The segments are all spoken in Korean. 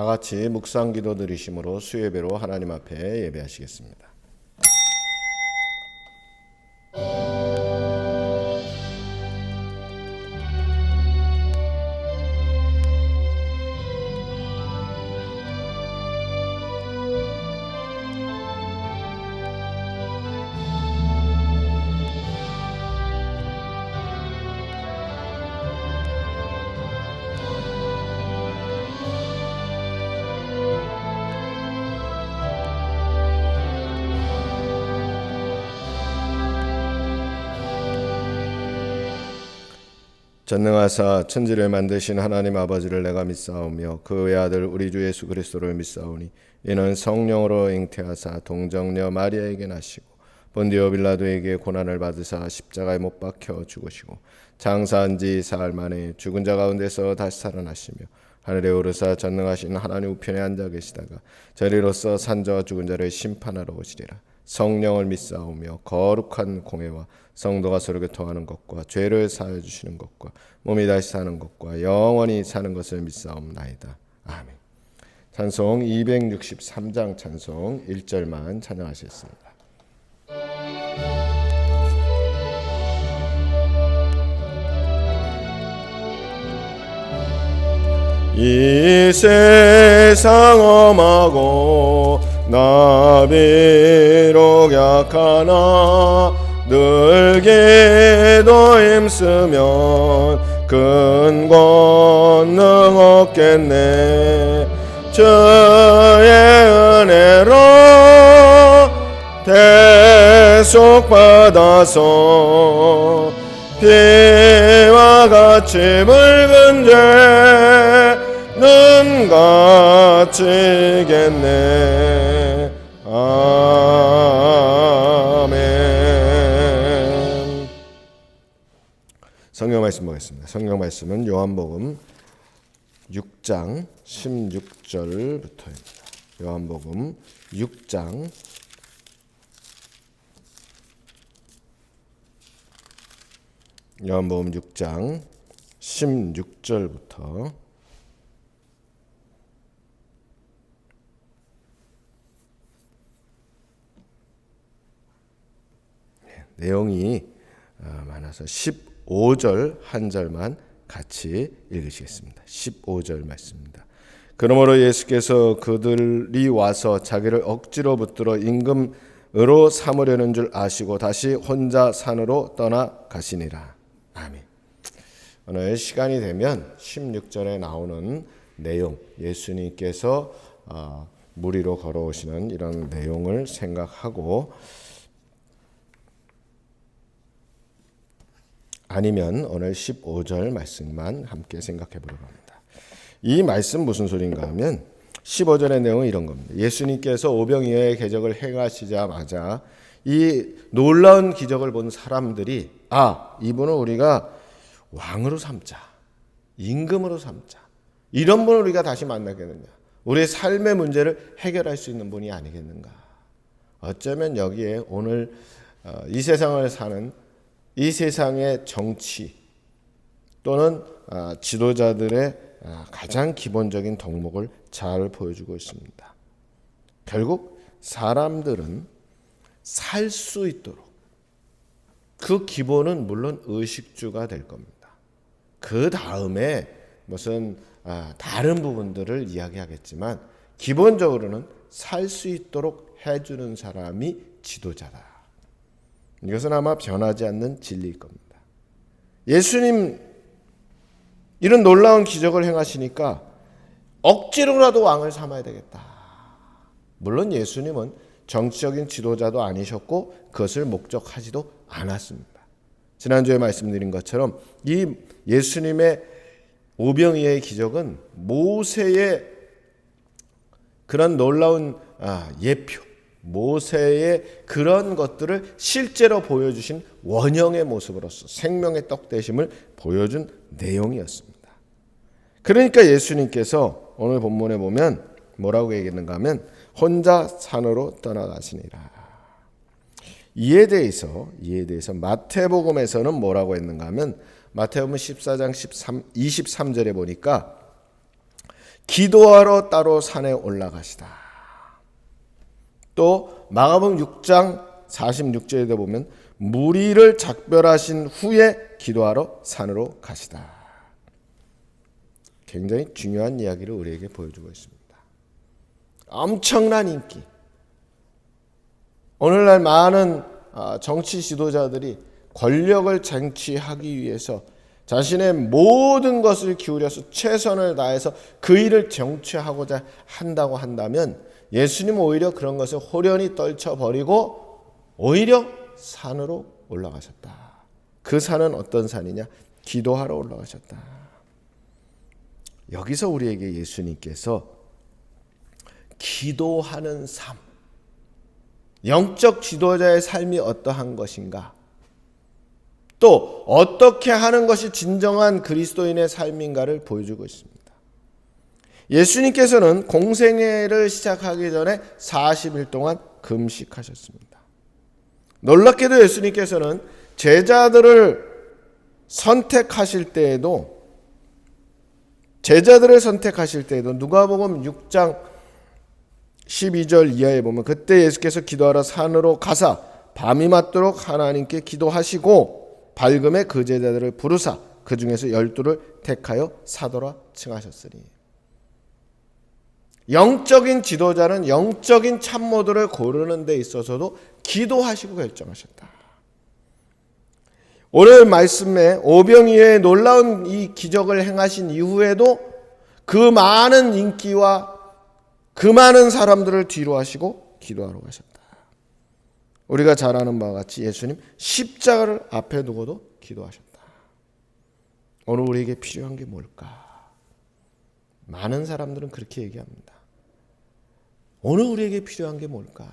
다 같이 묵상 기도 드리심으로 수예배로 하나님 앞에 예배하시겠습니다. 전능하사 천지를 만드신 하나님 아버지를 내가 믿사오며 그 외아들 우리 주 예수 그리스도를 믿사오니 이는 성령으로 잉태하사 동정녀 마리아에게 나시고 본디오 빌라도에게 고난을 받으사 십자가에 못 박혀 죽으시고 장사한 지 사흘 만에 죽은 자 가운데서 다시 살아나시며 하늘에 오르사 전능하신 하나님 우편에 앉아 계시다가 저리로서 산자와 죽은 자를 심판하러 오시리라. 성령을 믿사오며 거룩한 공회와 성도가 서로 교통하는 것과 죄를 사하여 주시는 것과 몸이 다시 사는 것과 영원히 사는 것을 믿사옵나이다. 아멘. 찬송 263장 찬송 1절만 찬양하시겠습니다. 이 세상 엄하고 나 비록 약하나 늘 기도 힘쓰면 큰 권능 얻겠네. 주의 은혜로 대속받아서 피와 같이 붉은 죄는 갇히겠네. 아멘. 성경 말씀 보겠습니다. 성경 말씀은 요한복음 6장 16절부터입니다. 요한복음 6장 16절부터 내용이 많아서 15절 한 절만 같이 읽으시겠습니다. 15절 말씀입니다. 그러므로 예수께서 그들이 와서 자기를 억지로 붙들어 임금으로 삼으려는 줄 아시고 다시 혼자 산으로 떠나가시니라. 아멘. 오늘 시간이 되면 16절에 나오는 내용, 예수님께서 물 위로 걸어오시는 이런 내용을 생각하고 아니면 오늘 15절 말씀만 함께 생각해 보려고 합니다. 이 말씀 무슨 소리인가 하면 15절의 내용은 이런 겁니다. 예수님께서 오병이어의 기적을 행하시자마자 이 놀라운 기적을 본 사람들이 이분은 우리가 왕으로 삼자, 임금으로 삼자, 이런 분을 우리가 다시 만나겠느냐, 우리의 삶의 문제를 해결할 수 있는 분이 아니겠는가. 어쩌면 여기에 오늘 이 세상을 사는 이 세상의 정치 또는 지도자들의 가장 기본적인 덕목을 잘 보여주고 있습니다. 결국 사람들은 살 수 있도록 그 기본은 물론 의식주가 될 겁니다. 그 다음에 무슨 다른 부분들을 이야기하겠지만 기본적으로는 살 수 있도록 해주는 사람이 지도자다. 이것은 아마 변하지 않는 진리일 겁니다. 예수님 이런 놀라운 기적을 행하시니까 억지로라도 왕을 삼아야 되겠다. 물론 예수님은 정치적인 지도자도 아니셨고 그것을 목적하지도 않았습니다. 지난주에 말씀드린 것처럼 이 예수님의 오병이어의 기적은 모세의 그런 놀라운 예표, 모세의 그런 것들을 실제로 보여주신 원형의 모습으로서 생명의 떡 되심을 보여준 내용이었습니다. 그러니까 예수님께서 오늘 본문에 보면 뭐라고 얘기했는가 하면 혼자 산으로 떠나가시니라. 이에 대해서 마태복음에서는 뭐라고 했는가 하면 마태복음 14장 23절에 보니까 기도하러 따로 산에 올라가시다. 또 마가복음 6장 46절에 보면 무리를 작별하신 후에 기도하러 산으로 가시다. 굉장히 중요한 이야기를 우리에게 보여주고 있습니다. 엄청난 인기. 오늘날 많은 정치 지도자들이 권력을 쟁취하기 위해서 자신의 모든 것을 기울여서 최선을 다해서 그 일을 쟁취하고자 한다고 한다면 예수님은 오히려 그런 것을 호련히 떨쳐버리고 오히려 산으로 올라가셨다. 그 산은 어떤 산이냐? 기도하러 올라가셨다. 여기서 우리에게 예수님께서 기도하는 삶, 영적 지도자의 삶이 어떠한 것인가, 또 어떻게 하는 것이 진정한 그리스도인의 삶인가를 보여주고 있습니다. 예수님께서는 공생애를 시작하기 전에 40일 동안 금식하셨습니다. 놀랍게도 예수님께서는 제자들을 선택하실 때에도 누가복음 6장 12절 이하에 보면 그때 예수께서 기도하러 산으로 가사 밤이 맞도록 하나님께 기도하시고 밝음에 그 제자들을 부르사 그 중에서 12를 택하여 사도라 칭하셨으니. 영적인 지도자는 영적인 참모들을 고르는 데 있어서도 기도하시고 결정하셨다. 오늘 말씀에 오병이어의 놀라운 이 기적을 행하신 이후에도 그 많은 인기와 그 많은 사람들을 뒤로 하시고 기도하러 가셨다. 우리가 잘 아는 바와 같이 예수님 십자가를 앞에 두고도 기도하셨다. 오늘 우리에게 필요한 게 뭘까? 많은 사람들은 그렇게 얘기합니다. 오늘 우리에게 필요한 게 뭘까?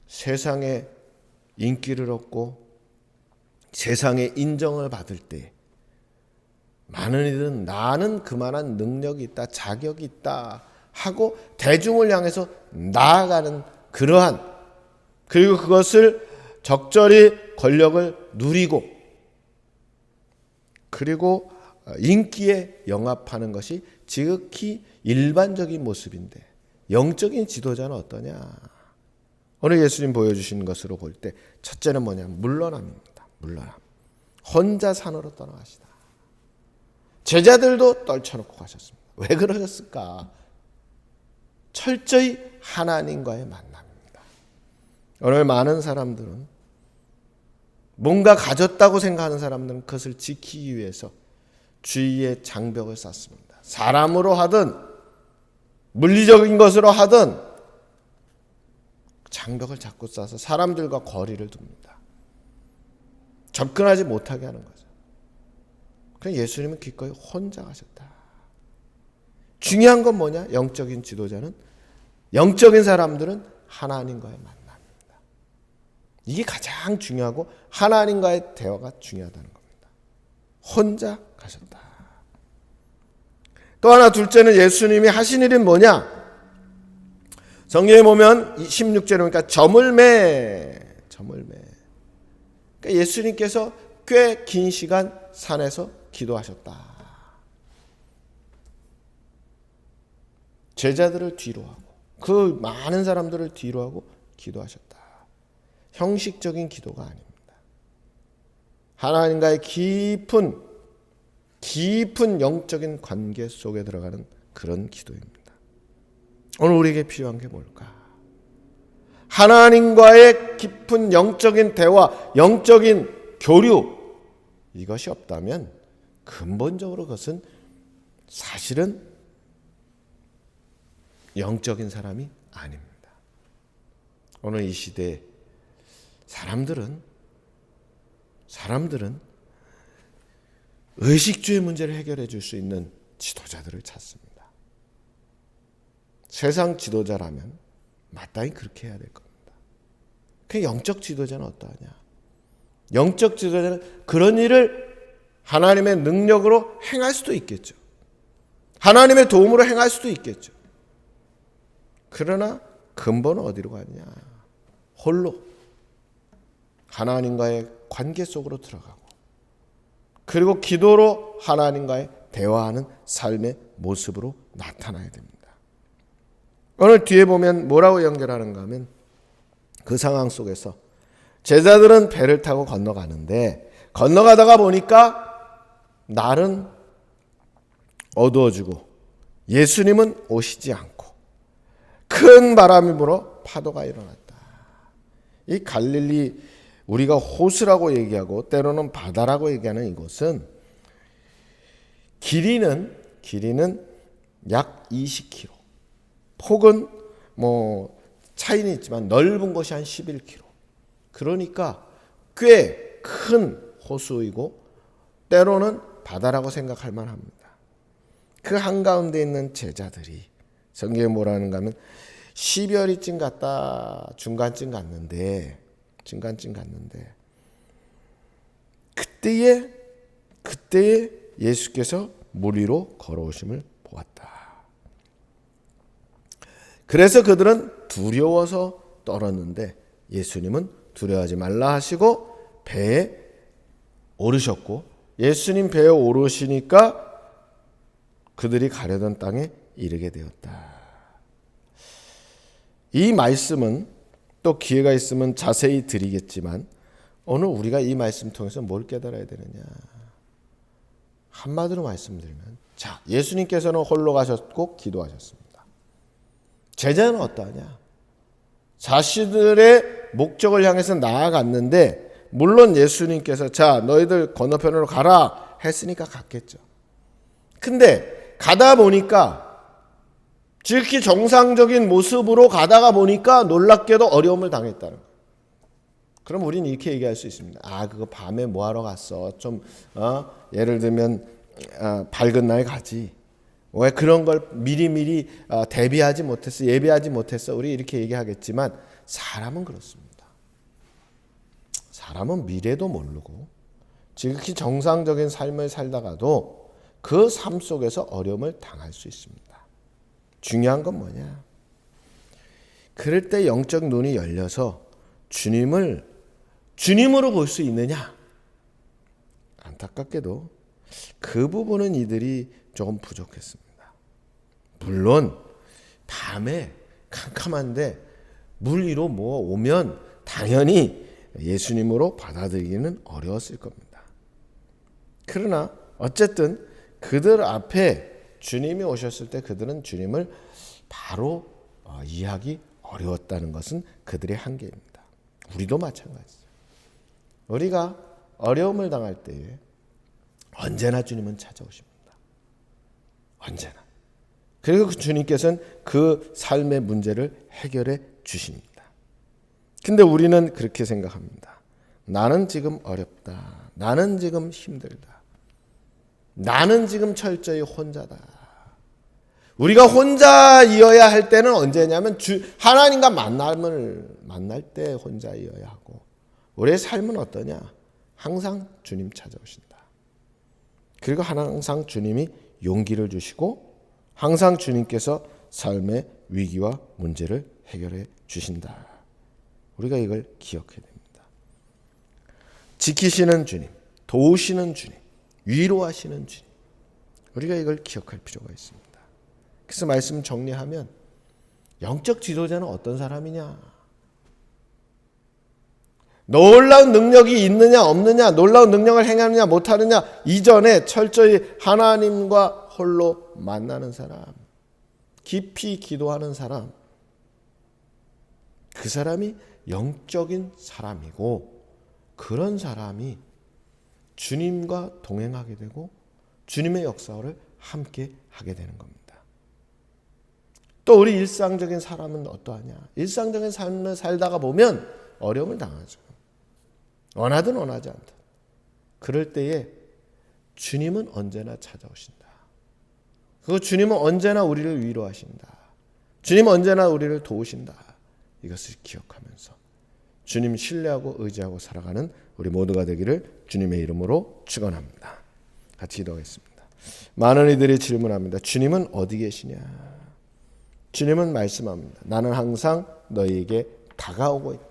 세상에 인기를 얻고 세상에 인정을 받을 때 많은 이들은 나는 그만한 능력이 있다, 자격이 있다 하고 대중을 향해서 나아가는 그러한, 그리고 그것을 적절히 권력을 누리고 그리고 인기에 영합하는 것이 지극히 일반적인 모습인데 영적인 지도자는 어떠냐? 오늘 예수님 보여주신 것으로 볼 때 첫째는 뭐냐면 물러남입니다. 물러남. 혼자 산으로 떠나가시다. 제자들도 떨쳐놓고 가셨습니다. 왜 그러셨을까? 철저히 하나님과의 만남입니다. 오늘 많은 사람들은 뭔가 가졌다고 생각하는 사람들은 그것을 지키기 위해서 주위에 장벽을 쌓습니다. 사람으로 하든 물리적인 것으로 하든 장벽을 자꾸 쌓아서 사람들과 거리를 둡니다. 접근하지 못하게 하는 거죠. 그래서 예수님은 기꺼이 혼자 가셨다. 중요한 건 뭐냐? 영적인 지도자는, 영적인 사람들은 하나님과의 만남입니다. 이게 가장 중요하고 하나님과의 대화가 중요하다는 겁니다. 혼자 가셨다. 또 하나, 둘째는 예수님이 하신 일은 뭐냐? 성경에 보면 16절에 보니까 점을 매. 그러니까 예수님께서 꽤 긴 시간 산에서 기도하셨다. 제자들을 뒤로 하고 그 많은 사람들을 뒤로 하고 기도하셨다. 형식적인 기도가 아닙니다. 하나님과의 깊은 영적인 관계 속에 들어가는 그런 기도입니다. 오늘 우리에게 필요한 게 뭘까? 하나님과의 깊은 영적인 대화, 영적인 교류, 이것이 없다면 근본적으로 그것은 사실은 영적인 사람이 아닙니다. 오늘 이 시대에 사람들은 의식주의 문제를 해결해 줄 수 있는 지도자들을 찾습니다. 세상 지도자라면 마땅히 그렇게 해야 될 겁니다. 그 영적 지도자는 어떠하냐? 영적 지도자는 그런 일을 하나님의 능력으로 행할 수도 있겠죠. 하나님의 도움으로 행할 수도 있겠죠. 그러나 근본은 어디로 가느냐? 홀로 하나님과의 관계 속으로 들어가고 그리고 기도로 하나님과의 대화하는 삶의 모습으로 나타나야 됩니다. 오늘 뒤에 보면 뭐라고 연결하는가 하면 그 상황 속에서 제자들은 배를 타고 건너가는데 건너가다가 보니까 날은 어두워지고 예수님은 오시지 않고 큰 바람이 불어 파도가 일어났다. 이 갈릴리 우리가 호수라고 얘기하고 때로는 바다라고 얘기하는 이곳은 길이는 약 20km, 폭은 뭐 차이는 있지만 넓은 곳이 한 11km. 그러니까 꽤 큰 호수이고 때로는 바다라고 생각할 만합니다. 그 한가운데 있는 제자들이 성경에 뭐라는가 하면 12월이쯤 갔다 중간쯤 갔는데 그때에 예수께서 물 위로 걸어오심을 보았다. 그래서 그들은 두려워서 떨었는데 예수님은 두려워하지 말라 하시고 배에 오르셨고 예수님 배에 오르시니까 그들이 가려던 땅에 이르게 되었다. 이 말씀은 또 기회가 있으면 자세히 드리겠지만 오늘 우리가 이 말씀 통해서 뭘 깨달아야 되느냐. 한마디로 말씀드리면 자, 예수님께서는 홀로 가셨고 기도하셨습니다. 제자는 어떠하냐? 자신들의 목적을 향해서 나아갔는데 물론 예수님께서 자 너희들 건너편으로 가라 했으니까 갔겠죠. 근데 가다 보니까 지극히 정상적인 모습으로 가다가 보니까 놀랍게도 어려움을 당했다는 거예요. 그럼 우리는 이렇게 얘기할 수 있습니다. 아 그거 밤에 뭐하러 갔어? 좀 예를 들면 밝은 날 가지. 왜 그런 걸 미리 대비하지 못했어? 예비하지 못했어? 우리 이렇게 얘기하겠지만 사람은 그렇습니다. 사람은 미래도 모르고 지극히 정상적인 삶을 살다가도 그 삶 속에서 어려움을 당할 수 있습니다. 중요한 건 뭐냐? 그럴 때 영적 눈이 열려서 주님을 주님으로 볼 수 있느냐? 안타깝게도 그 부분은 이들이 조금 부족했습니다. 물론 밤에 캄캄한데 물 위로 뭐 오면 당연히 예수님으로 받아들이기는 어려웠을 겁니다. 그러나 어쨌든 그들 앞에 주님이 오셨을 때 그들은 주님을 바로 이해하기 어려웠다는 것은 그들의 한계입니다. 우리도 마찬가지죠. 우리가 어려움을 당할 때에 언제나 주님은 찾아오십니다. 언제나. 그리고 주님께서는 그 삶의 문제를 해결해 주십니다. 근데 우리는 그렇게 생각합니다. 나는 지금 어렵다. 나는 지금 힘들다. 나는 지금 철저히 혼자다. 우리가 혼자이어야 할 때는 언제냐면 하나님과 만날 때 혼자이어야 하고 우리의 삶은 어떠냐? 항상 주님 찾아오신다. 그리고 항상 주님이 용기를 주시고 항상 주님께서 삶의 위기와 문제를 해결해 주신다. 우리가 이걸 기억해야 됩니다. 지키시는 주님, 도우시는 주님, 위로하시는 주님. 우리가 이걸 기억할 필요가 있습니다. 그래서 말씀 정리하면 영적 지도자는 어떤 사람이냐? 놀라운 능력이 있느냐 없느냐, 놀라운 능력을 행하느냐 못하느냐 이전에 철저히 하나님과 홀로 만나는 사람, 깊이 기도하는 사람, 그 사람이 영적인 사람이고 그런 사람이 주님과 동행하게 되고 주님의 역사를 함께 하게 되는 겁니다. 또 우리 일상적인 사람은 어떠하냐? 일상적인 삶을 살다가 보면 어려움을 당하죠. 원하든 원하지 않든. 그럴 때에 주님은 언제나 찾아오신다. 그리고 주님은 언제나 우리를 위로하신다. 주님은 언제나 우리를 도우신다. 이것을 기억하면서 주님 신뢰하고 의지하고 살아가는 우리 모두가 되기를 주님의 이름으로 축원합니다. 같이 기도하겠습니다. 많은 이들이 질문합니다. 주님은 어디 계시냐? 주님은 말씀합니다. 나는 항상 너희에게 다가오고 있다.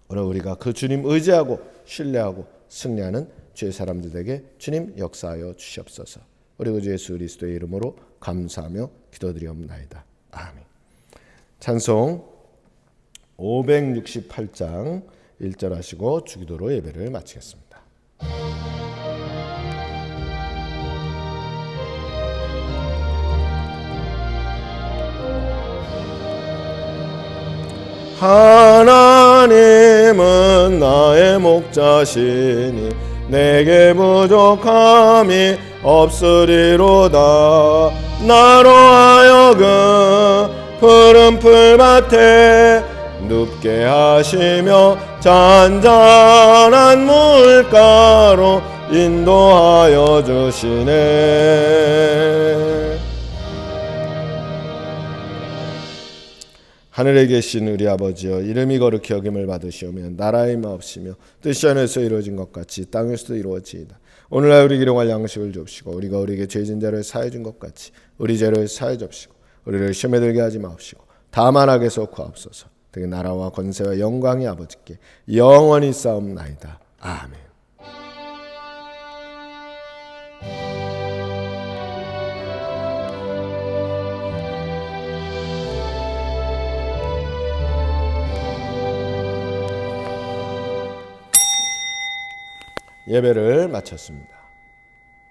오늘 우리가 그 주님 의지하고 신뢰하고 승리하는 주의 사람들에게 주님 역사하여 주시옵소서. 우리 구주 예수 그리스도의 이름으로 감사하며 기도드리옵나이다. 아멘. 찬송 568장 1절 하시고 주기도로 예배를 마치겠습니다. 하나님은 나의 목자시니 내게 부족함이 없으리로다. 나로 하여금 푸른 풀밭에 눕게 하시며 잔잔한 물가로 인도하여 주시네. 하늘에 계신 우리 아버지여, 이름이 거룩히 여김을 받으시오며 나라의 마옵시며 뜻이 하늘에서 이루어진 것 같이 땅에서도 이루어지이다. 오늘날 우리에게 일용할 양식을 주옵시고 우리가 우리에게 죄진 자를 사해 준 것 같이 우리 죄를 사해 줍시고 우리를 시험에 들게 하지 마옵시고 다만 악에서 구하옵소서. 되게 나라와 권세와 영광이 아버지께 영원히 싸움나이다. 아멘. 예배를 마쳤습니다.